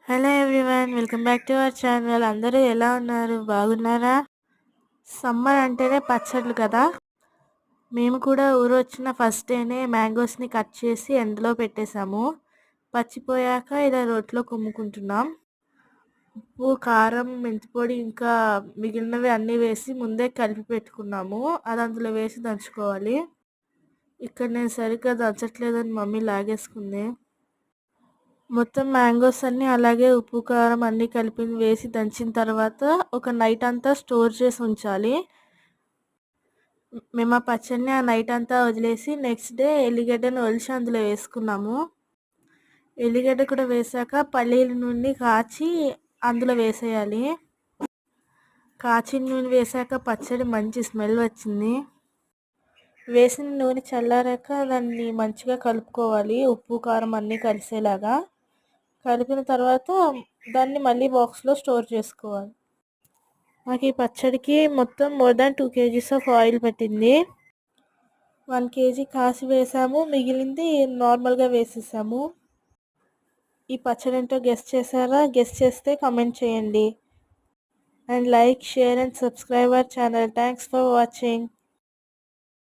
Hello everyone, welcome back to our channel. అందరూ ఎలా ఉన్నారు? బాగున్నారా? సమ్మర్ అంటేనే పచ్చళ్ళు కదా. మేము కూడా ఊరు వచ్చిన ఫస్ట్ డేనే మ్యాంగోస్ని కట్ చేసి ఎండలో పెట్టేశాము. పచ్చిపోయాక ఇలా రోట్లో కుమ్ముకుంటున్నాం. ఉప్పు, కారం, మెంతిపొడి ఇంకా మిగిలినవి అన్నీ వేసి ముందే కలిపి పెట్టుకున్నాము. అది అందులో వేసి దంచుకోవాలి. ఇక్కడ నేను సరిగ్గా దంచట్లేదని మమ్మీ లాగేసుకుంది. మొత్తం మ్యాంగోస్ అన్నీ అలాగే ఉప్పు, కారం అన్నీ కలిపి వేసి దంచిన తర్వాత ఒక నైట్ అంతా స్టోర్ చేసి ఉంచాలి. మేము ఆ పచ్చడిని ఆ నైట్ అంతా వదిలేసి నెక్స్ట్ డే ఎల్లిగడ్డను ఒలిచి అందులో వేసుకున్నాము. ఎల్లిగడ్డ కూడా వేసాక పల్లీల నూనె కాచి అందులో వేసేయాలి. కాచిన నూనె వేసాక పచ్చడి మంచి స్మెల్ వచ్చింది. వేసిన నూనె చల్లారాక దాన్ని మంచిగా కలుపుకోవాలి, ఉప్పు కారం అన్నీ కలిసేలాగా. కలిపిన తర్వాత దాన్ని మళ్ళీ బాక్స్లో స్టోర్ చేసుకోవాలి. మాకు ఈ పచ్చడికి మొత్తం more than 2 kgs of oil పట్టింది. 1 kg కాసి వేసాము, మిగిలింది నార్మల్గా వేసేసాము. ఈ పచ్చడి ఏంటో గెస్ట్ చేశారా? గెస్ట్ చేస్తే కామెంట్ చేయండి. And like, share and subscribe our channel. Thanks for watching.